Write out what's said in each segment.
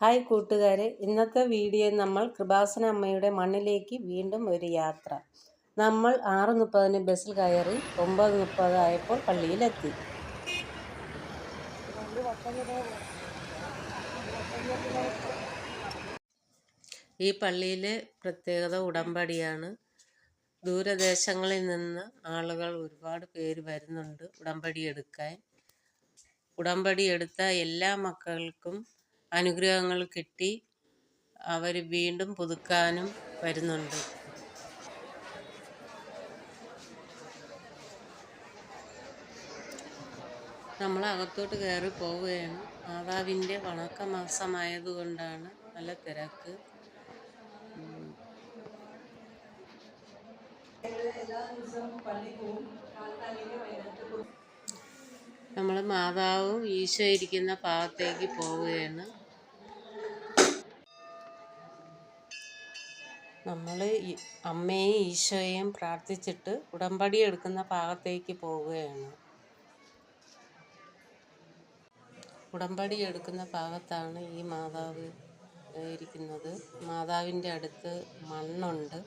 Hi കൂട്ടുകാരെ, ഇന്നത്തെ വീഡിയോയിൽ നമ്മൾ കൃപാസന അമ്മയുടെ മണ്ണിലേക്ക് വീണ്ടും ഒരു യാത്ര. നമ്മൾ 6:30 ബസ്സിൽ കയറി 9:30 ആയപ്പോൾ പള്ളിയിലെത്തി. ഈ പള്ളിയിലെ പ്രത്യേകത ഉടമ്പടിയാണ്. ദൂരദേശങ്ങളിൽ നിന്ന് ആളുകൾ ഒരുപാട് പേര് വരുന്നുണ്ട് ഉടമ്പടി എടുക്കാൻ. ഉടമ്പടി എടുത്ത എല്ലാ മക്കൾക്കും അനുഗ്രഹങ്ങൾ കിട്ടി അവർ വീണ്ടും പുതുക്കാനും വരുന്നുണ്ട്. നമ്മൾ അകത്തോട്ട് കയറി പോവുകയാണ്. മാതാവിൻ്റെ വണക്ക മാസമായതുകൊണ്ടാണ് നല്ല തിരക്ക്. നമ്മൾ മാതാവും ഈശോ ഇരിക്കുന്ന ഭാഗത്തേക്ക് പോവുകയാണ്. നമ്മൾ അമ്മയും ഈശോയെയും പ്രാർത്ഥിച്ചിട്ട് ഉടമ്പടി എടുക്കുന്ന ഭാഗത്തേക്ക് പോവുകയാണ്. ഉടമ്പടി എടുക്കുന്ന ഭാഗത്താണ് ഈ മാതാവ് ഇരിക്കുന്നത്. മാതാവിൻ്റെ അടുത്ത് മണ്ണുണ്ട്.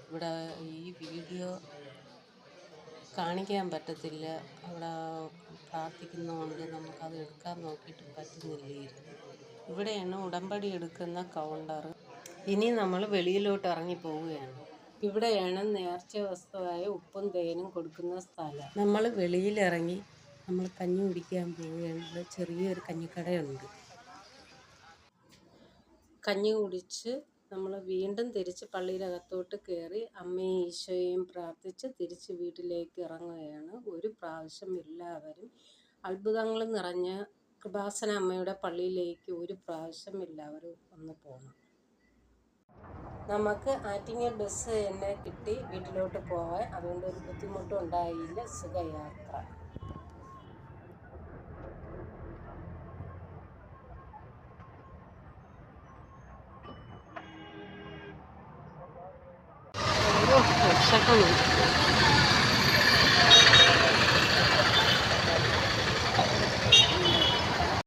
ഇവിടെ ഈ വീഡിയോ കാണിക്കാൻ പറ്റത്തില്ല, അവിടെ പ്രാർത്ഥിക്കുന്നതുകൊണ്ട് നമുക്കത് എടുക്കാൻ നോക്കിയിട്ട് പറ്റുന്നില്ലായിരുന്നു. ഇവിടെയാണ് ഉടമ്പടി എടുക്കുന്ന കൗണ്ടർ. ഇനി നമ്മൾ വെളിയിലോട്ട് ഇറങ്ങി പോവുകയാണ്. ഇവിടെയാണ് നേർച്ച വസ്തുവായ ഉപ്പും തേനും കൊടുക്കുന്ന സ്ഥലം. നമ്മൾ വെളിയിലിറങ്ങി നമ്മൾ കഞ്ഞി കുടിക്കാൻ പോവുകയാണ്. ചെറിയൊരു കഞ്ഞിക്കടയുണ്ട്. കഞ്ഞി കുടിച്ച് നമ്മൾ വീണ്ടും തിരിച്ച് പള്ളിയിലകത്തോട്ട് കയറി അമ്മയും ഈശോയെയും പ്രാർത്ഥിച്ച് തിരിച്ച് വീട്ടിലേക്ക് ഇറങ്ങുകയാണ്. ഒരു പ്രാവശ്യം എല്ലാവരും അത്ഭുതങ്ങൾ നിറഞ്ഞ കൃപാസന അമ്മയുടെ പള്ളിയിലേക്ക് ഒരു പ്രാവശ്യം എല്ലാവരും ഒന്ന് പോകണം. നമുക്ക് ആറ്റിങ്ങൽ ബസ് തന്നെ കിട്ടി വീട്ടിലോട്ട് പോകാൻ. അതുകൊണ്ട് ഒരു ബുദ്ധിമുട്ടും ഉണ്ടായില്ല. സുഖയാത്ര. വിശക്കുന്നു.